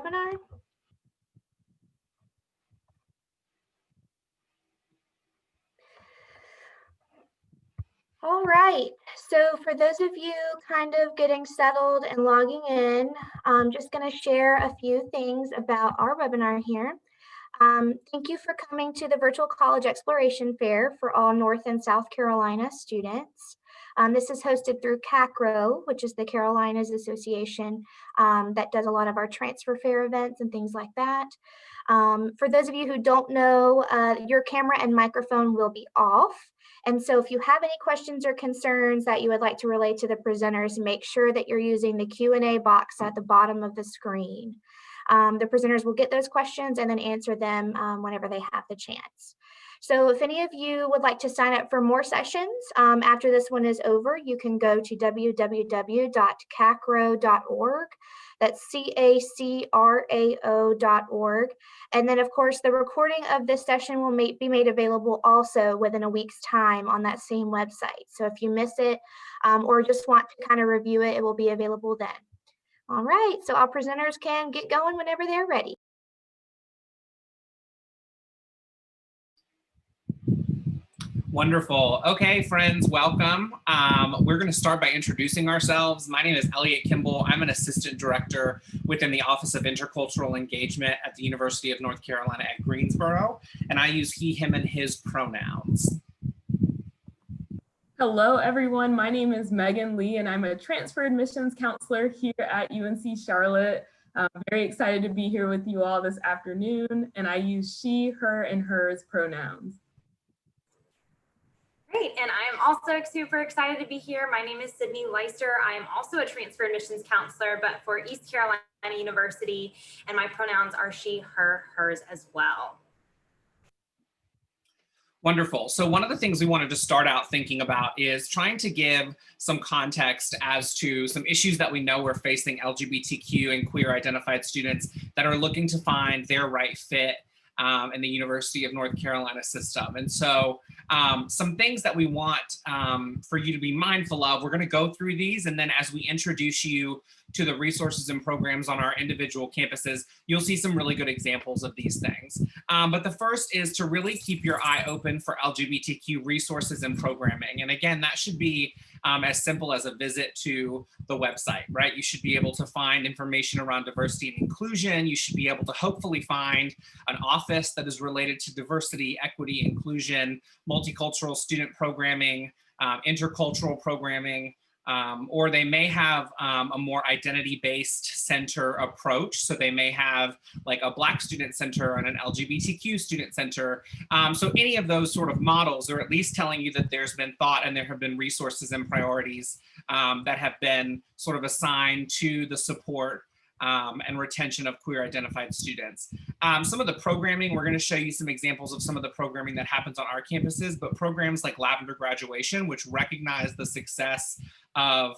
webinar. All right, so for those of you kind of getting settled and logging in, I'm just going to share a few things about our webinar here. Thank you for coming to the Virtual College Exploration Fair for all North and South Carolina students. This is hosted through CACRAO, which is the Carolinas Association that does a lot of our transfer fair events and things like that. For those of you who don't know, your camera and microphone will be off. And so if you have any questions or concerns that you would like to relay to the presenters, make sure that you're using the Q&A box at the bottom of the screen. The presenters will get those questions and then answer them whenever they have the chance. So if any of you would like to sign up for more sessions after this one is over, you can go to www.cacrao.org. That's CACRAO.org. And then, of course, the recording of this session will be made available also within a week's time on that same website. So if you miss it or just want to kind of review it, it will be available then. All right, so our presenters can get going whenever they're ready. Wonderful. Okay, friends, welcome. We're going to start by introducing ourselves. My name is Elliot Kimball. I'm an assistant director within the Office of Intercultural Engagement at the University of North Carolina at Greensboro, and I use he, him, and his pronouns. Hello, everyone. My name is Megan Lee, and I'm a transfer admissions counselor here at UNC Charlotte. I'm very excited to be here with you all this afternoon, and I use she, her, and hers pronouns. Great, and I am also super excited to be here. My name is Sydney Leister. I am also a transfer admissions counselor, but for East Carolina University, and my pronouns are she, her, hers as well. Wonderful. So one of the things we wanted to start out thinking about is trying to give some context as to some issues that we know we're facing LGBTQ and queer identified students that are looking to find their right fit in the University of North Carolina system. And so some things that we want for you to be mindful of, we're going to go through these, and then as we introduce you to the resources and programs on our individual campuses, you'll see some really good examples of these things. But the first is to really keep your eye open for LGBTQ resources and programming. And again, that should be as simple as a visit to the website, right? You should be able to find information around diversity and inclusion. You should be able to hopefully find an office that is related to diversity, equity, inclusion, multicultural student programming, intercultural programming, or they may have a more identity-based center approach. So they may have like a Black student center and an LGBTQ student center. So any of those sort of models are at least telling you that there's been thought and there have been resources and priorities that have been sort of assigned to the support and retention of queer identified students. Some of the programming, we're going to show you some examples of some of the programming that happens on our campuses, but programs like Lavender Graduation, which recognize the success of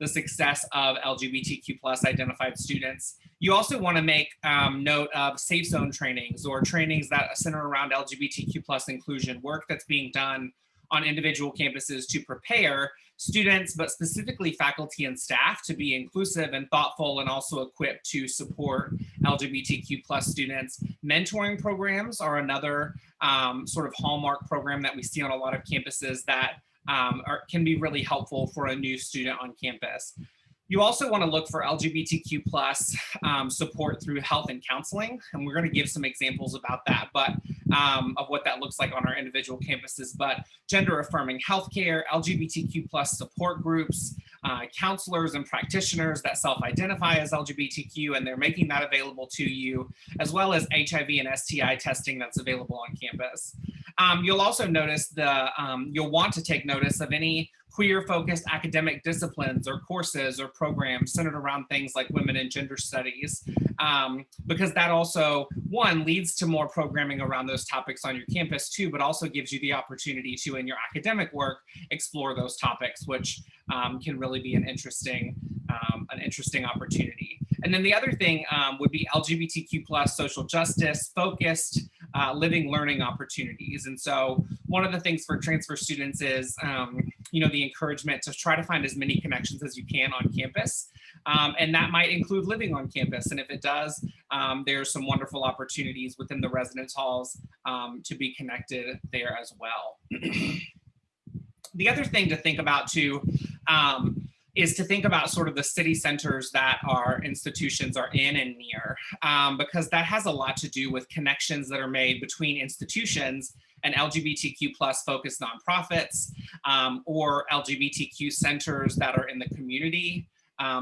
LGBTQ plus identified students. You also want to make note of safe zone trainings or trainings that center around LGBTQ plus inclusion, work that's being done on individual campuses to prepare students, but specifically faculty and staff, to be inclusive and thoughtful and also equipped to support LGBTQ plus students. Mentoring programs are another sort of hallmark program that we see on a lot of campuses that can be really helpful for a new student on campus. You also want to look for LGBTQ plus support through health and counseling, and we're going to give some examples about that, but of what that looks like on our individual campuses. But gender affirming healthcare, LGBTQ plus support groups, counselors and practitioners that self-identify as LGBTQ, and they're making that available to you, as well as HIV and STI testing that's available on campus. You'll also notice you'll want to take notice of any queer-focused academic disciplines or courses or programs centered around things like women and gender studies, because that also, one, leads to more programming around those topics on your campus too, but also gives you the opportunity to, in your academic work, explore those topics, which can really be an interesting opportunity. And then the other thing would be LGBTQ plus social justice focused living learning opportunities. And so one of the things for transfer students is, the encouragement to try to find as many connections as you can on campus. And that might include living on campus. And if it does, there's some wonderful opportunities within the residence halls to be connected there as well. The other thing to think about too is to think about sort of the city centers that our institutions are in and near, because that has a lot to do with connections that are made between institutions and LGBTQ plus focused nonprofits or LGBTQ centers that are in the community.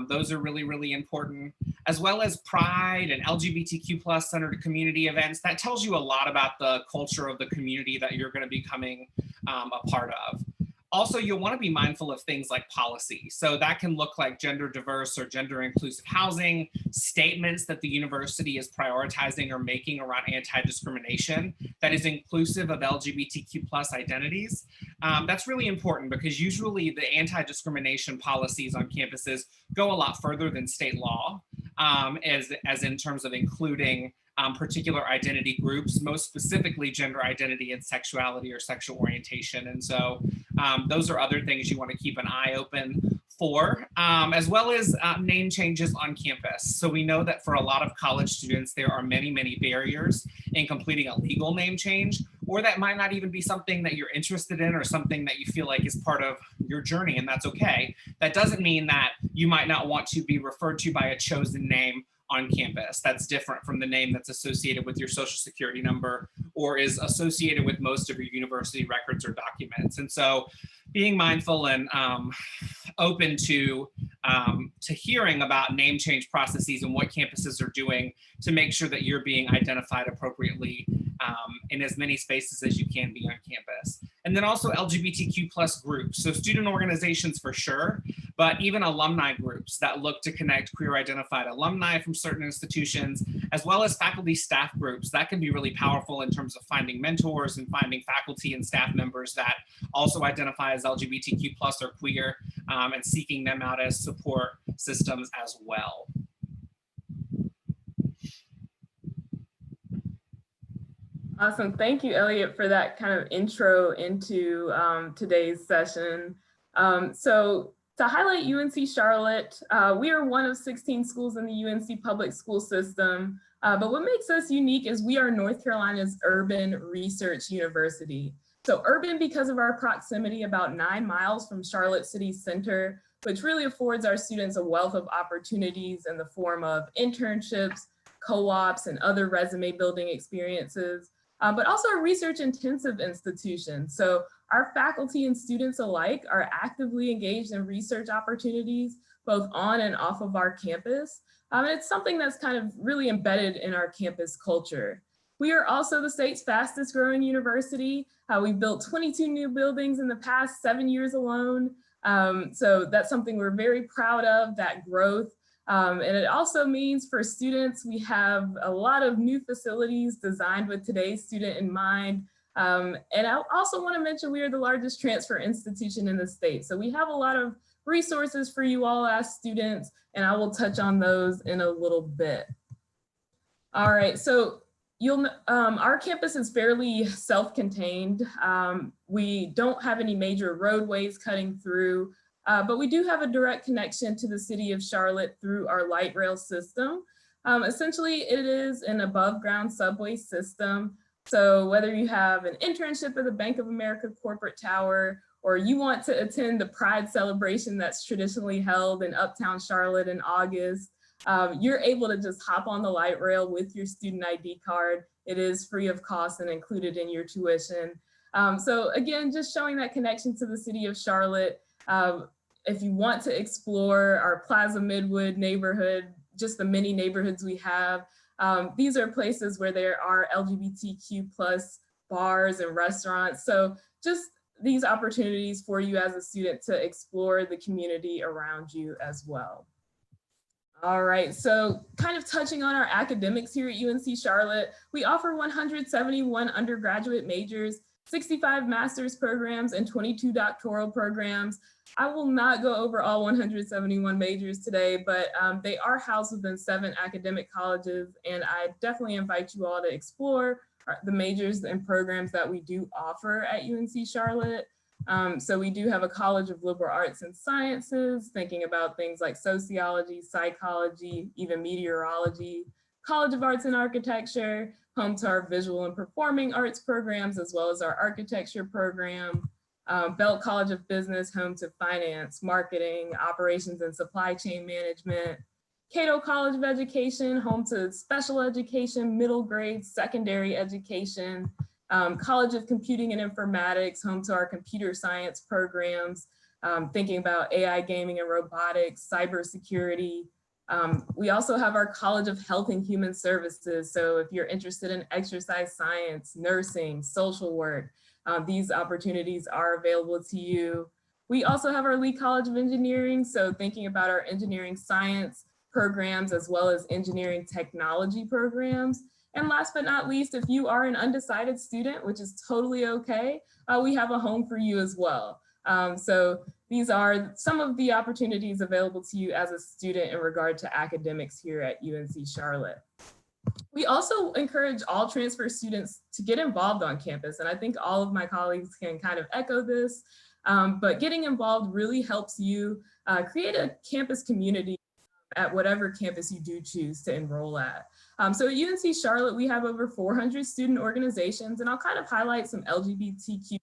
Those are really, really important, as well as Pride and LGBTQ plus centered community events. That tells you a lot about the culture of the community that you're going to be becoming a part of. Also, you'll want to be mindful of things like policy. So that can look like gender diverse or gender inclusive housing, statements that the university is prioritizing or making around anti-discrimination that is inclusive of LGBTQ plus identities. That's really important because usually the anti-discrimination policies on campuses go a lot further than state law, as in terms of including particular identity groups, most specifically gender identity and sexuality or sexual orientation. And so those are other things you want to keep an eye open for, as well as name changes on campus. So we know that for a lot of college students, there are many, many barriers in completing a legal name change, or that might not even be something that you're interested in or something that you feel like is part of your journey, and that's okay. That doesn't mean that you might not want to be referred to by a chosen name on campus. That's different from the name that's associated with your social security number or is associated with most of your university records or documents. And so being mindful and open to hearing about name change processes and what campuses are doing to make sure that you're being identified appropriately in as many spaces as you can be on campus. And then also LGBTQ plus groups. So student organizations for sure, but even alumni groups that look to connect queer identified alumni from certain institutions, as well as faculty staff groups. That can be really powerful in terms of finding mentors and finding faculty and staff members that also identify as LGBTQ plus or queer, and seeking them out as support systems as well. Awesome. Thank you, Elliot, for that kind of intro into today's session. So to highlight UNC Charlotte, we are one of 16 schools in the UNC public school system. But what makes us unique is we are North Carolina's urban research university. So urban because of our proximity about 9 miles from Charlotte City Center, which really affords our students a wealth of opportunities in the form of internships, co-ops, and other resume building experiences. But also a research intensive institution. So our faculty and students alike are actively engaged in research opportunities, both on and off of our campus. And it's something that's kind of really embedded in our campus culture. We are also the state's fastest growing university. We've built 22 new buildings in the past 7 years alone. So that's something we're very proud of, that growth. And it also means for students, we have a lot of new facilities designed with today's student in mind. And I also want to mention we are the largest transfer institution in the state. So we have a lot of resources for you all as students, and I will touch on those in a little bit. All right, so our campus is fairly self-contained. We don't have any major roadways cutting through. But we do have a direct connection to the city of Charlotte through our light rail system. Essentially, it is an above ground subway system. So whether you have an internship at the Bank of America corporate tower, or you want to attend the Pride celebration that's traditionally held in Uptown Charlotte in August, you're able to just hop on the light rail with your student ID card. It is free of cost and included in your tuition. So again, just showing that connection to the city of Charlotte. If you want to explore our Plaza Midwood neighborhood, just the many neighborhoods we have, these are places where there are LGBTQ plus bars and restaurants. So just these opportunities for you as a student to explore the community around you as well. All right, so kind of touching on our academics here at UNC Charlotte, we offer 171 undergraduate majors, 65 master's programs, and 22 doctoral programs. I will not go over all 171 majors today, but they are housed within 7 academic colleges, and I definitely invite you all to explore the majors and programs that we do offer at UNC Charlotte. So we do have a College of Liberal Arts and Sciences, thinking about things like sociology, psychology, even meteorology, College of Arts and Architecture, home to our visual and performing arts programs, as well as our architecture program. Belk College of Business, home to finance, marketing, operations and supply chain management. Cato College of Education, home to special education, middle grade, secondary education. College of Computing and Informatics, home to our computer science programs, thinking about AI, gaming and robotics, cybersecurity. We also have our College of Health and Human Services. So if you're interested in exercise science, nursing, social work, these opportunities are available to you. We also have our Lee College of Engineering. So thinking about our engineering science programs, as well as engineering technology programs. And last but not least, if you are an undecided student, which is totally okay, we have a home for you as well. So these are some of the opportunities available to you as a student in regard to academics here at UNC Charlotte. We also encourage all transfer students to get involved on campus. And I think all of my colleagues can kind of echo this, but getting involved really helps you create a campus community at whatever campus you do choose to enroll at. So at UNC Charlotte, we have over 400 student organizations, and I'll kind of highlight some LGBTQ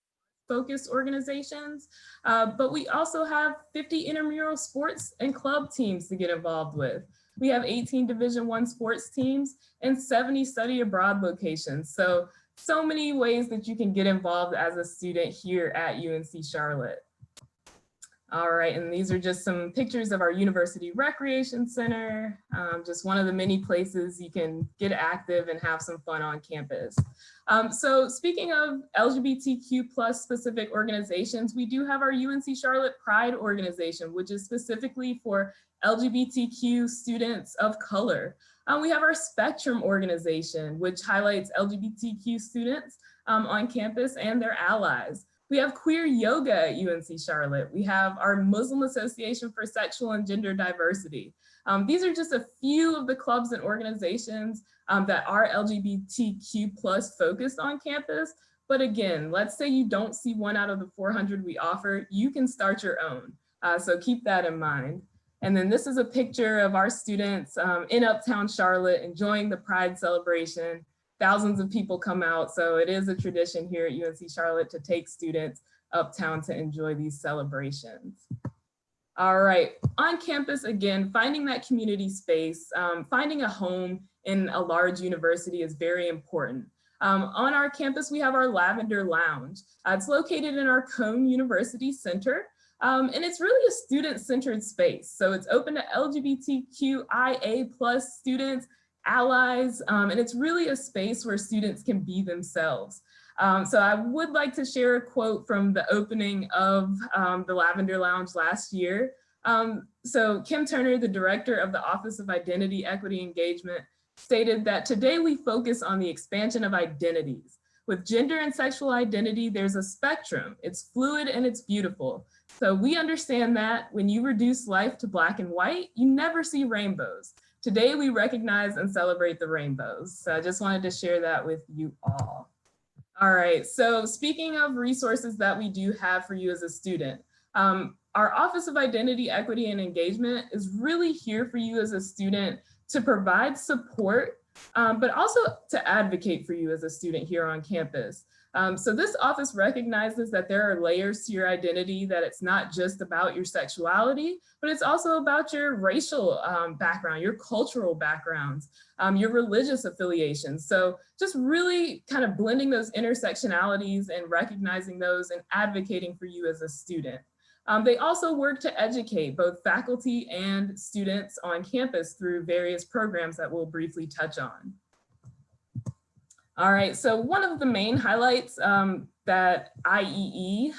focused organizations, but we also have 50 intramural sports and club teams to get involved with. We have 18 Division I sports teams and 70 study abroad locations. So many ways that you can get involved as a student here at UNC Charlotte. All right, and these are just some pictures of our University Recreation Center, just one of the many places you can get active and have some fun on campus. So speaking of LGBTQ plus specific organizations, we do have our UNC Charlotte Pride organization, which is specifically for LGBTQ students of color. We have our Spectrum organization, which highlights LGBTQ students on campus and their allies. We have queer yoga at UNC Charlotte. We have our Muslim Association for Sexual and Gender Diversity. These are just a few of the clubs and organizations that are LGBTQ plus focused on campus. But again, let's say you don't see one out of the 400 we offer, you can start your own. So keep that in mind. And then this is a picture of our students in Uptown Charlotte enjoying the Pride celebration. Thousands of people come out, so it is a tradition here at UNC Charlotte to take students uptown to enjoy these celebrations. All right, on campus, again, finding that community space, finding a home in a large university is very important. On our campus, we have our Lavender Lounge. It's located in our Cone University Center, and it's really a student-centered space. So it's open to LGBTQIA plus students, allies, and it's really a space where students can be themselves. So I would like to share a quote from the opening of the Lavender Lounge last year. So Kim Turner, the director of the Office of Identity, Equity, Engagement, stated that today we focus on the expansion of identities. With gender and sexual identity, there's a spectrum. It's fluid and it's beautiful. So we understand that when you reduce life to black and white, you never see rainbows. Today, we recognize and celebrate the rainbows. So I just wanted to share that with you all. All right, so speaking of resources that we do have for you as a student, our Office of Identity, Equity, and Engagement is really here for you as a student to provide support, but also to advocate for you as a student here on campus. So this office recognizes that there are layers to your identity, that it's not just about your sexuality, but it's also about your racial background, your cultural backgrounds, your religious affiliations. So just really kind of blending those intersectionalities and recognizing those and advocating for you as a student. They also work to educate both faculty and students on campus through various programs that we'll briefly touch on. All right, so one of the main highlights that IEE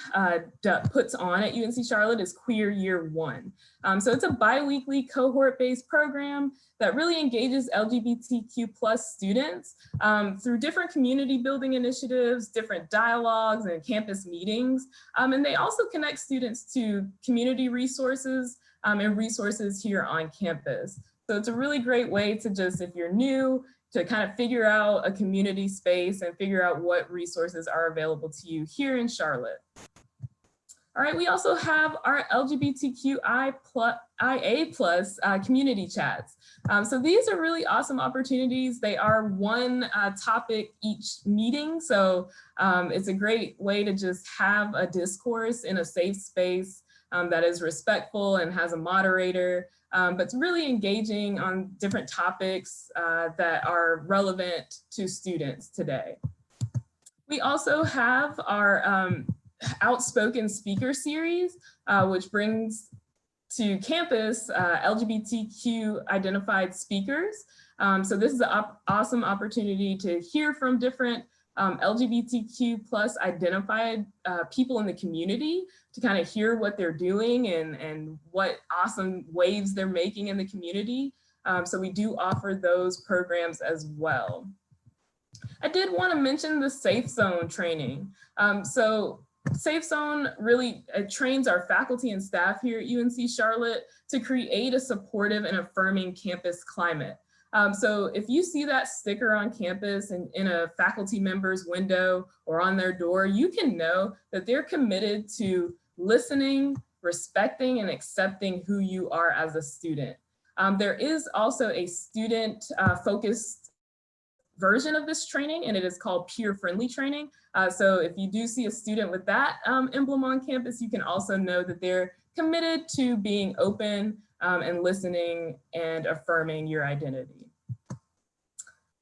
puts on at UNC Charlotte is Queer Year One. So it's a bi-weekly cohort-based program that really engages LGBTQ plus students through different community building initiatives, different dialogues and campus meetings. And they also connect students to community resources and resources here on campus. So it's a really great way to just, if you're new, to kind of figure out a community space and figure out what resources are available to you here in Charlotte. All right, we also have our LGBTQIA+ community chats. So these are really awesome opportunities. They are one topic each meeting. So it's a great way to just have a discourse in a safe space that is respectful and has a moderator, but it's really engaging on different topics that are relevant to students today. We also have our outspoken speaker series, which brings to campus LGBTQ identified speakers. So this is an awesome opportunity to hear from different LGBTQ plus identified people in the community, to kind of hear what they're doing and what awesome waves they're making in the community. So we do offer those programs as well. I did want to mention the Safe Zone training. So Safe Zone really trains our faculty and staff here at UNC Charlotte to create a supportive and affirming campus climate. So if you see that sticker on campus and in a faculty member's window or on their door, you can know that they're committed to listening, respecting, and accepting who you are as a student. There is also a student focused version of this training, and it is called peer-friendly training. So if you do see a student with that emblem on campus, you can also know that they're committed to being open and listening and affirming your identity.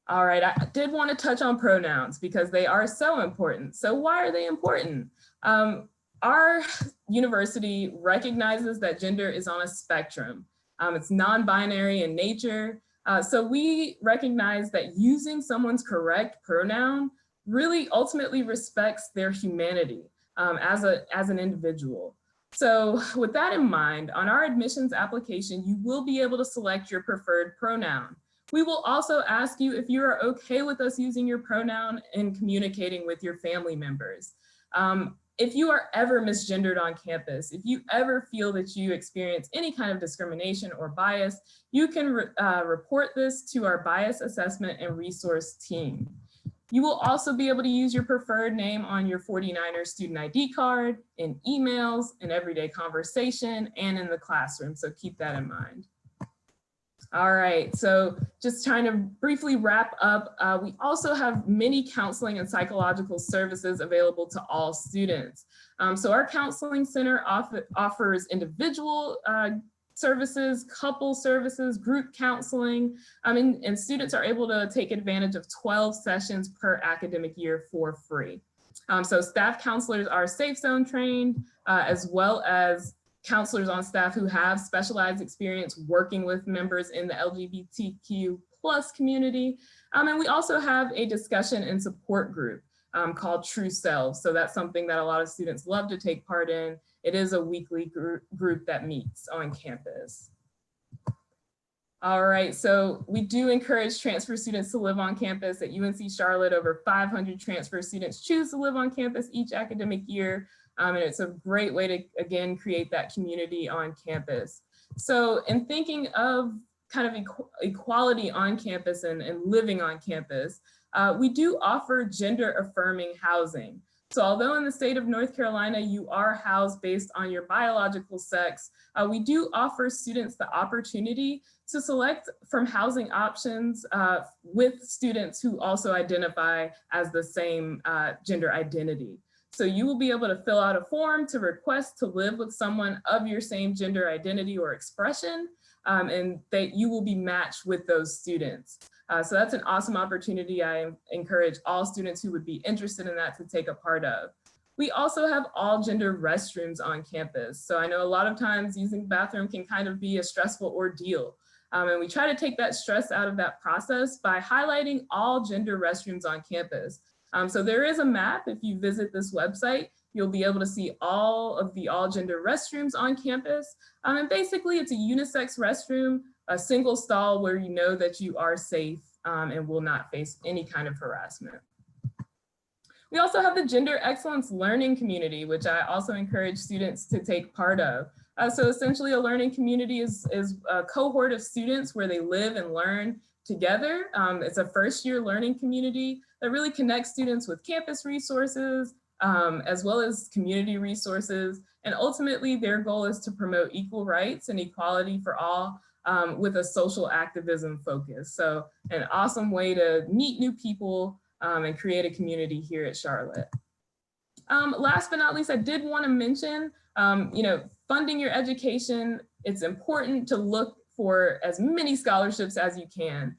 All right, I did want to touch on pronouns because they are so important. So why are they important? Our university recognizes that gender is on a spectrum. It's non-binary in nature. So we recognize that using someone's correct pronoun really ultimately respects their humanity as an individual. So with that in mind, on our admissions application, you will be able to select your preferred pronoun. We will also ask you if you are okay with us using your pronoun in communicating with your family members. If you are ever misgendered on campus, if you ever feel that you experience any kind of discrimination or bias, you can report this to our bias assessment and resource team. You will also be able to use your preferred name on your 49er student ID card, in emails, in everyday conversation, and in the classroom, so keep that in mind. All right, so just trying to briefly wrap up, we also have many counseling and psychological services available to all students. So our counseling center offers individual services, couple services, group counseling, and students are able to take advantage of 12 sessions per academic year for free. So staff counselors are Safe Zone trained, as well as counselors on staff who have specialized experience working with members in the LGBTQ plus community. And we also have a discussion and support group called True Selves. So that's something that a lot of students love to take part in. It is a weekly group that meets on campus. All right, so we do encourage transfer students to live on campus. At UNC Charlotte, over 500 transfer students choose to live on campus each academic year. And it's a great way to, again, create that community on campus. So in thinking of kind of equality on campus and living on campus, we do offer gender affirming housing. So although in the state of North Carolina, you are housed based on your biological sex, we do offer students the opportunity to select from housing options with students who also identify as the same gender identity. So you will be able to fill out a form to request to live with someone of your same gender identity or expression, and that you will be matched with those students. So that's an awesome opportunity. I encourage all students who would be interested in that to take a part of. We also have all gender restrooms on campus. So I know a lot of times using the bathroom can kind of be a stressful ordeal. And we try to take that stress out of that process by highlighting all gender restrooms on campus. So there is a map. If you visit this website, you'll be able to see all of the all gender restrooms on campus. And basically it's a unisex restroom, a single stall where you know that you are safe and will not face any kind of harassment. We also have the Gender Excellence Learning Community, which I also encourage students to take part of. So essentially a learning community is a cohort of students where they live and learn together. It's a first-year learning community that really connects students with campus resources, as well as community resources. And ultimately, their goal is to promote equal rights and equality for all with a social activism focus. So an awesome way to meet new people and create a community here at Charlotte. Last but not least, I did want to mention, funding your education. It's important to look for as many scholarships as you can.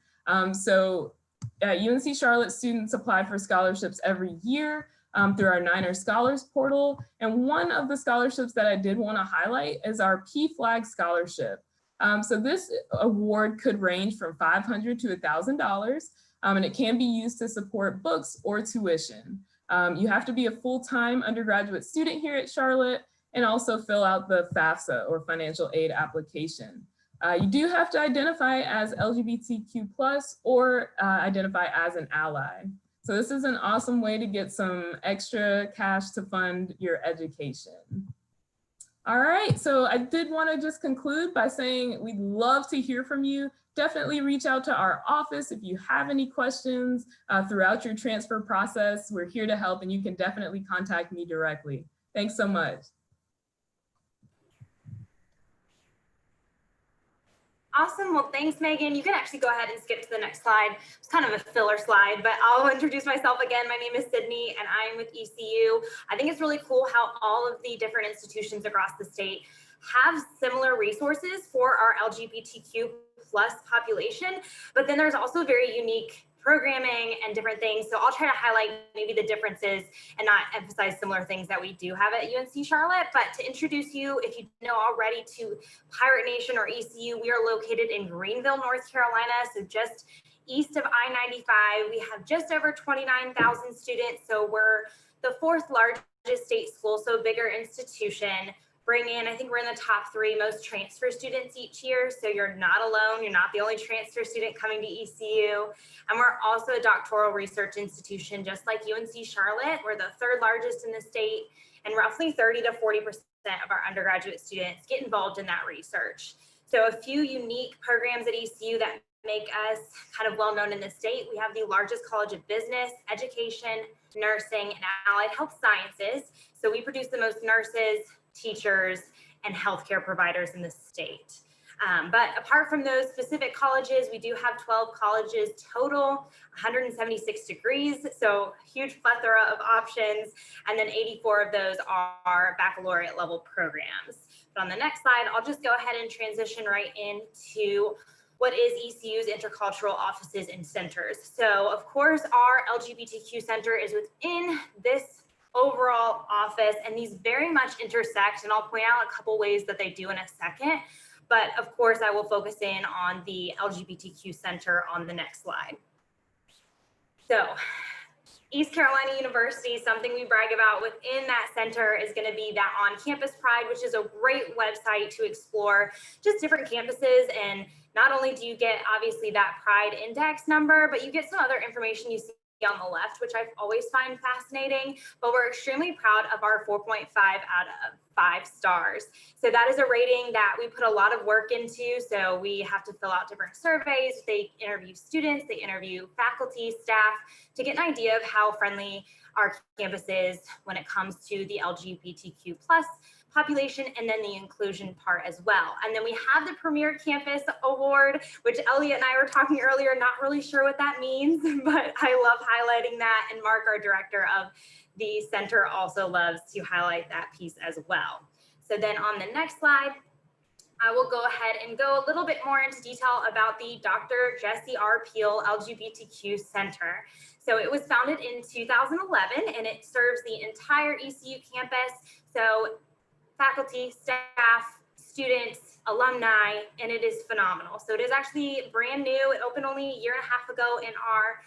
So at UNC Charlotte, students apply for scholarships every year through our Niner Scholars portal. And one of the scholarships that I did want to highlight is our P-Flag Scholarship. So this award could range from $500 to $1,000, and it can be used to support books or tuition. You have to be a full-time undergraduate student here at Charlotte and also fill out the FAFSA or financial aid application. You do have to identify as LGBTQ+ or identify as an ally. So this is an awesome way to get some extra cash to fund your education. All right, so I did want to just conclude by saying we'd love to hear from you. Definitely reach out to our office if you have any questions throughout your transfer process. We're here to help, and you can definitely contact me directly. Thanks so much. Awesome. Well, thanks, Megan. You can actually go ahead and skip to the next slide. It's kind of a filler slide, but I'll introduce myself again. My name is Sydney, and I'm with ECU. I think it's really cool how all of the different institutions across the state have similar resources for our LGBTQ+ population, but then there's also very unique programming and different things. So I'll try to highlight maybe the differences and not emphasize similar things that we do have at UNC Charlotte. But to introduce you, if you know already, to Pirate Nation or ECU, we are located in Greenville, North Carolina. So just east of I-95, we have just over 29,000 students. So we're the 4th largest state school, so bigger institution. Bring in, I think we're in the top 3 most transfer students each year. So you're not alone. You're not the only transfer student coming to ECU. And we're also a doctoral research institution, just like UNC Charlotte. We're the 3rd largest in the state, and roughly 30 to 40% of our undergraduate students get involved in that research. So a few unique programs at ECU that make us kind of well known in the state. We have the largest college of business, education, nursing, and allied health sciences. So we produce the most nurses, teachers, and healthcare providers in the state. But apart from those specific colleges, we do have 12 colleges total, 176 degrees, so huge plethora of options, and then 84 of those are baccalaureate level programs. But on the next slide, I'll just go ahead and transition right into what is ECU's Intercultural Offices and Centers. So of course, our LGBTQ Center is within this overall office, and these very much intersect, and I'll point out a couple ways that they do in a second, but of course I will focus in on the LGBTQ Center on the next slide. So East Carolina University, something we brag about within that center is going to be that On-Campus Pride, which is a great website to explore just different campuses. And not only do you get obviously that Pride Index number, but you get some other information you see on the left, which I always find fascinating, but we're extremely proud of our 4.5 out of 5 stars. So that is a rating that we put a lot of work into. So we have to fill out different surveys. They interview students, they interview faculty, staff to get an idea of how friendly our campus is when it comes to the LGBTQ+ population, and then the inclusion part as well. And then we have the Premier Campus Award, which Elliot and I were talking earlier, not really sure what that means, but I love highlighting that. And Mark, our director of the center, also loves to highlight that piece as well. So then on the next slide, I will go ahead and go a little bit more into detail about the Dr. Jesse R. Peel LGBTQ Center. So it was founded in 2011, and it serves the entire ECU campus. So faculty, staff, students, alumni, and it is phenomenal. So it is actually brand new. It opened only a year and a half ago in our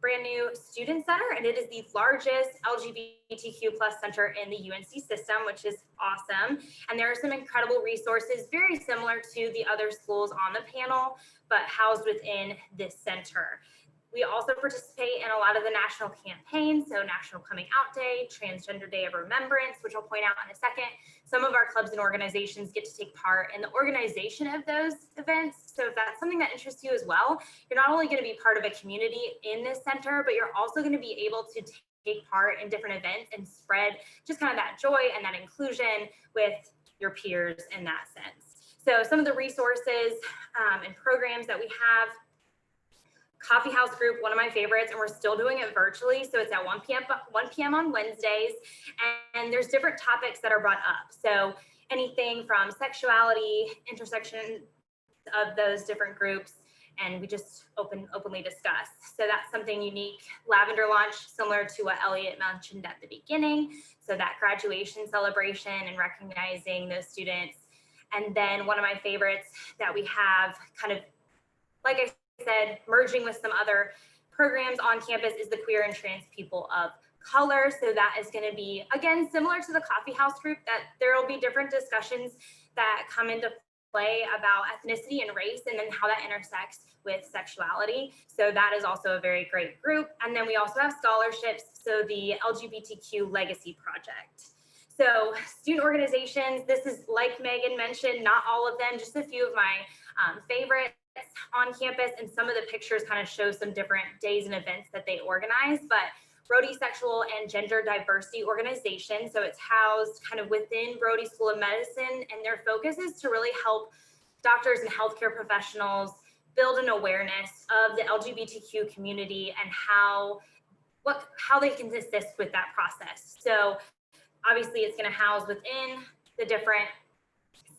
brand new student center, and it is the largest LGBTQ+ center in the UNC system, which is awesome. And there are some incredible resources, very similar to the other schools on the panel, but housed within this center. We also participate in a lot of the national campaigns, so National Coming Out Day, Transgender Day of Remembrance, which I'll point out in a second. Some of our clubs and organizations get to take part in the organization of those events. So if that's something that interests you as well, you're not only going to be part of a community in this center, but you're also going to be able to take part in different events and spread just kind of that joy and that inclusion with your peers in that sense. So some of the resources and programs that we have: Coffee House Group, one of my favorites, and we're still doing it virtually. So it's at 1 p.m. on Wednesdays, and there's different topics that are brought up. So anything from sexuality, intersection of those different groups, and we just openly discuss. So that's something unique. Lavender Lounge, similar to what Elliot mentioned at the beginning. So that graduation celebration and recognizing those students. And then one of my favorites that we have, kind of, like I said, merging with some other programs on campus, is the Queer and Trans People of Color. So that is going to be, again, similar to the Coffee House Group, that there will be different discussions that come into play about ethnicity and race, and then how that intersects with sexuality. So that is also a very great group. And then we also have scholarships, so the LGBTQ Legacy Project. So student organizations, this is, like Megan mentioned, not all of them, just a few of my favorites on campus, and some of the pictures kind of show some different days and events that they organize. But Brody Sexual and Gender Diversity Organization, so it's housed kind of within Brody School of Medicine, and their focus is to really help doctors and healthcare professionals build an awareness of the LGBTQ community and how they can assist with that process. So obviously it's going to house within the different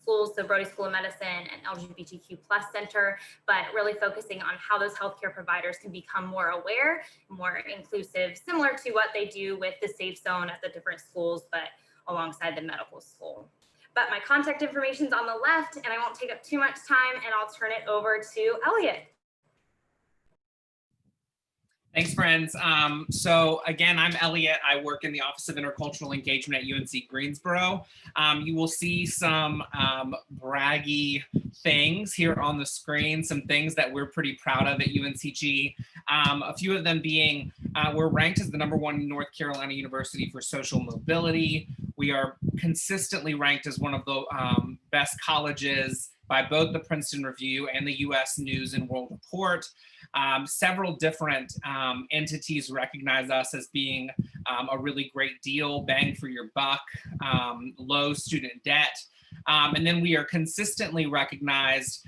schools, so Brody School of Medicine and LGBTQ Plus Center, but really focusing on how those healthcare providers can become more aware, more inclusive, similar to what they do with the Safe Zone at the different schools, but alongside the medical school. But my contact information is on the left, and I won't take up too much time, and I'll turn it over to Elliot. Thanks, friends. So again, I'm Elliot. I work in the Office of Intercultural Engagement at UNC Greensboro. You will see some braggy things here on the screen, some things that we're pretty proud of at UNCG. A few of them being, we're ranked as the #1 North Carolina university for social mobility. We are consistently ranked as one of the best colleges by both the Princeton Review and the US News and World Report. Several different entities recognize us as being a really great deal, bang for your buck, low student debt. And then we are consistently recognized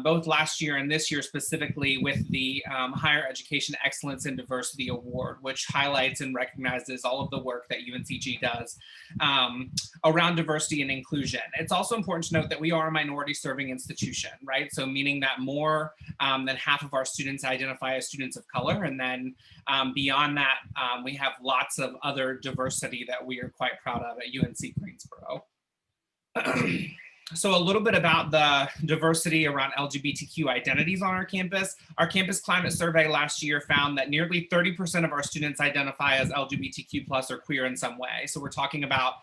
both last year and this year specifically with the Higher Education Excellence and Diversity Award, which highlights and recognizes all of the work that UNCG does around diversity and inclusion. It's also important to note that we are a minority serving institution, right? So meaning that more than half of our students identify as students of color. And then beyond that, we have lots of other diversity that we are quite proud of at UNC Greensboro. So a little bit about the diversity around LGBTQ identities on our campus. Our campus climate survey last year found that nearly 30% of our students identify as LGBTQ plus or queer in some way. So we're talking about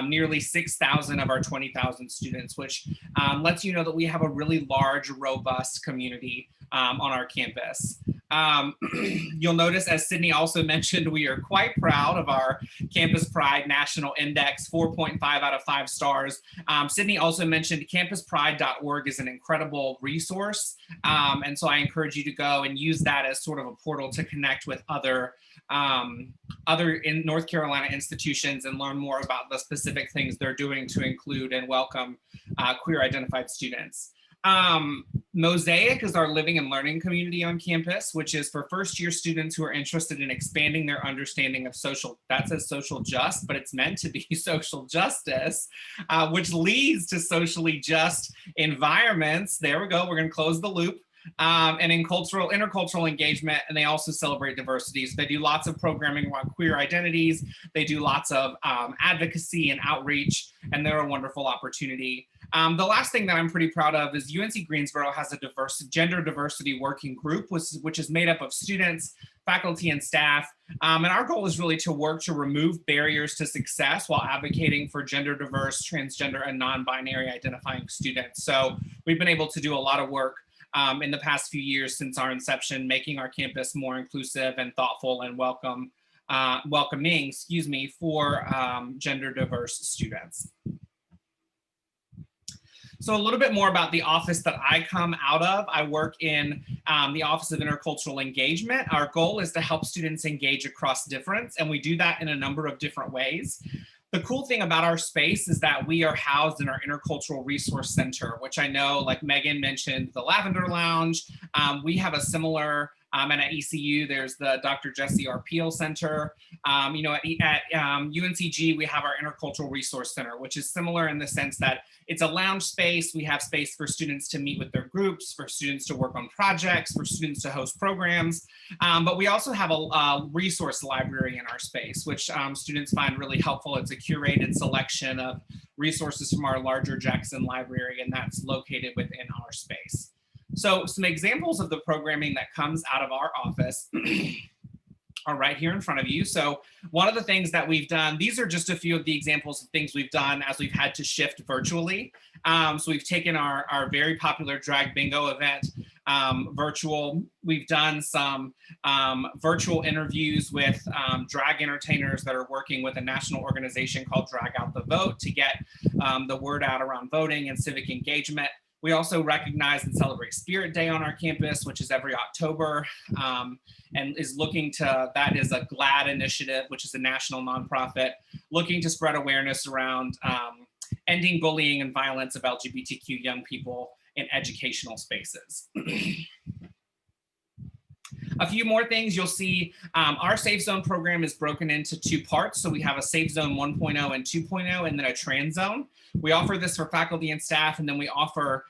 nearly 6,000 of our 20,000 students, which lets you know that we have a really large, robust community on our campus. You'll notice, as Sydney also mentioned, we are quite proud of our Campus Pride National Index, 4.5 out of 5 stars. Sydney also mentioned campuspride.org is an incredible resource. And so I encourage you to go and use that as sort of a portal to connect with other in North Carolina institutions and learn more about the specific things they're doing to include and welcome queer identified students. Mosaic is our living and learning community on campus, which is for first-year students who are interested in expanding their understanding of that says social just, but it's meant to be social justice, which leads to socially just environments. There we go, we're gonna close the loop. And in intercultural engagement, and they also celebrate diversity. So they do lots of programming around queer identities. They do lots of advocacy and outreach, and they're a wonderful opportunity. The last thing that I'm pretty proud of is UNC Greensboro has a gender diversity working group, which is made up of students, faculty, and staff. And our goal is really to work to remove barriers to success while advocating for gender diverse, transgender, and non-binary identifying students. So we've been able to do a lot of work in the past few years since our inception, making our campus more inclusive and thoughtful and welcoming, for gender diverse students. So a little bit more about the office that I come out of. I work in the Office of Intercultural Engagement. Our goal is to help students engage across difference, and we do that in a number of different ways. The cool thing about our space is that we are housed in our Intercultural Resource Center, which I know, like Megan mentioned, the Lavender Lounge. We have a similar, and at ECU, there's the Dr. Jesse R. Peel Center. You know, at UNCG, we have our Intercultural Resource Center, which is similar in the sense that it's a lounge space. We have space for students to meet with their groups, for students to work on projects, for students to host programs. But we also have a resource library in our space, which students find really helpful. It's a curated selection of resources from our larger Jackson library, and that's located within our space. So some examples of the programming that comes out of our office are right here in front of you. So one of the things that we've done, these are just a few of the examples of things we've done as we've had to shift virtually. So we've taken our very popular drag bingo event virtual. We've done some virtual interviews with drag entertainers that are working with a national organization called Drag Out the Vote to get the word out around voting and civic engagement. We also recognize and celebrate Spirit Day on our campus, which is every October, and is looking to, that is a GLAAD initiative, which is a national nonprofit, looking to spread awareness around ending bullying and violence of LGBTQ young people in educational spaces. A few more things you'll see, our Safe Zone program is broken into two parts. So we have a Safe Zone 1.0 and 2.0, and then a Trans Zone. We offer this for faculty and staff, and then we offer,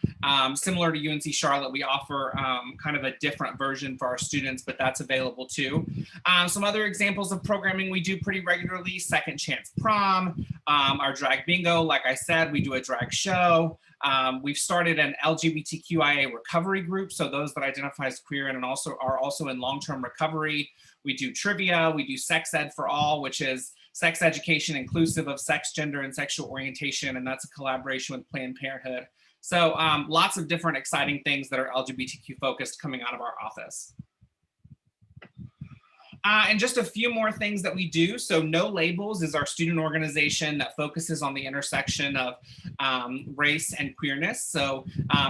similar to UNC Charlotte, we offer kind of a different version for our students, but that's available too. Some other examples of programming we do pretty regularly: Second Chance Prom, our drag bingo, like I said, we do a drag show. We've started an LGBTQIA recovery group, so those that identify as queer and also are also in long-term recovery. We do trivia, we do Sex Ed for All, which is sex education inclusive of sex, gender, and sexual orientation, and that's a collaboration with Planned Parenthood. So lots of different exciting things that are LGBTQ focused coming out of our office. And just a few more things that we do. So No Labels is our student organization that focuses on the intersection of race and queerness. So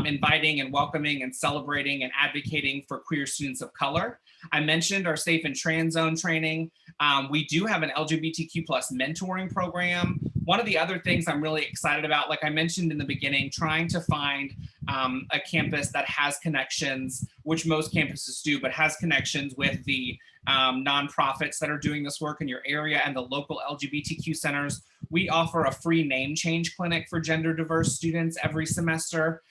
inviting and welcoming and celebrating and advocating for queer students of color. I mentioned our Safe and Trans Zone training. We do have an LGBTQ plus mentoring program. One of the other things I'm really excited about, like I mentioned in the beginning, trying to find a campus that has connections, which most campuses do, but has connections with the nonprofits that are doing this work in your area and the local LGBTQ centers. We offer a free name change clinic for gender diverse students every semester,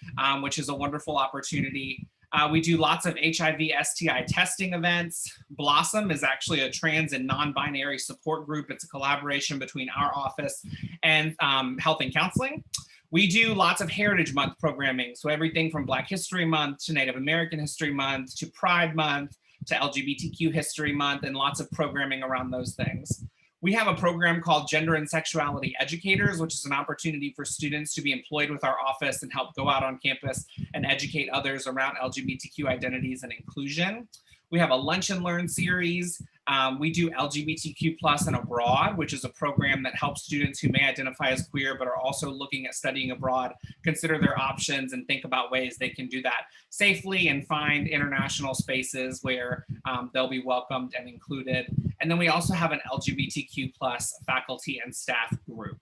which is a wonderful opportunity. We do lots of HIV/STI testing events. Blossom is actually a trans and non-binary support group. It's a collaboration between our office and Health and Counseling. We do lots of Heritage Month programming. So everything from Black History Month to Native American History Month to Pride Month to LGBTQ History Month, and lots of programming around those things. We have a program called Gender and Sexuality Educators, which is an opportunity for students to be employed with our office and help go out on campus and educate others around LGBTQ identities and inclusion. We have a Lunch and Learn series. We do LGBTQ plus and abroad, which is a program that helps students who may identify as queer but are also looking at studying abroad consider their options and think about ways they can do that safely and find international spaces where they'll be welcomed and included. And then we also have an LGBTQ plus faculty and staff group.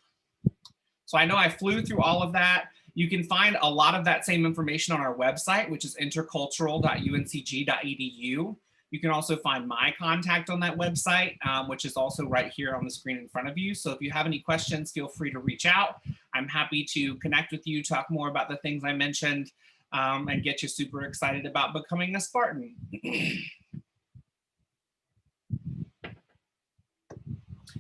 So I know I flew through all of that. You can find a lot of that same information on our website, which is intercultural.uncg.edu. You can also find my contact on that website, which is also right here on the screen in front of you. So if you have any questions, feel free to reach out. I'm happy to connect with you, talk more about the things I mentioned, and get you super excited about becoming a Spartan.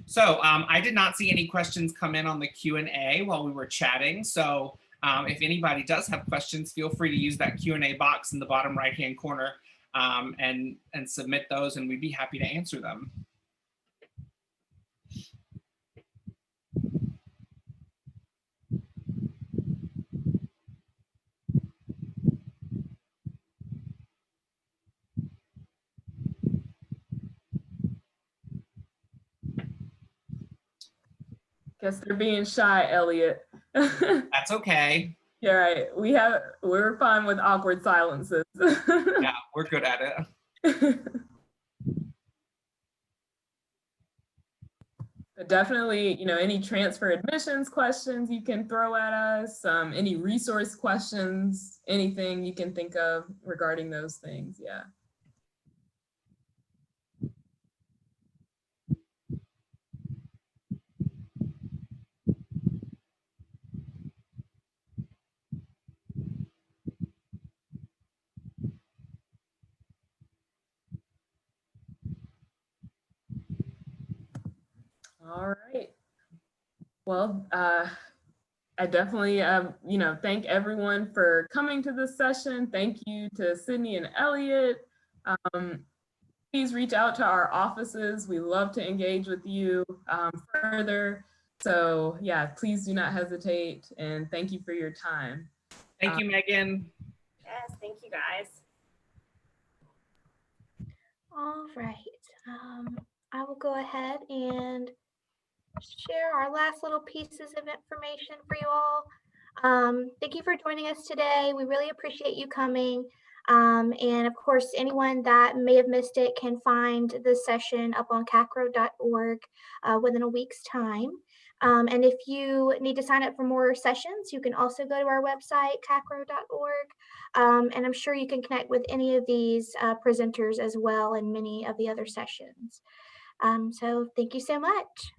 So I did not see any questions come in on the Q&A while we were chatting. So if anybody does have questions, feel free to use that Q&A box in the bottom right-hand corner and submit those, and we'd be happy to answer them. Guess they're being shy, Elliot. That's okay. Yeah, right. We're fine with awkward silences. Yeah, we're good at it. But definitely, you know, any transfer admissions questions you can throw at us, any resource questions, anything you can think of regarding those things. Yeah. All right. Well, I definitely, you know, thank everyone for coming to this session. Thank you to Sydney and Elliot. Please reach out to our offices. We love to engage with you further. So yeah, please do not hesitate, and thank you for your time. Thank you, Megan. Yes, thank you guys. All right. I will go ahead and share our last little pieces of information for you all. Thank you for joining us today. We really appreciate you coming. And of course, anyone that may have missed it can find this session up on CACRAO.org within a week's time. And if you need to sign up for more sessions, you can also go to our website, CACRAO.org. And I'm sure you can connect with any of these presenters as well and many of the other sessions. So thank you so much.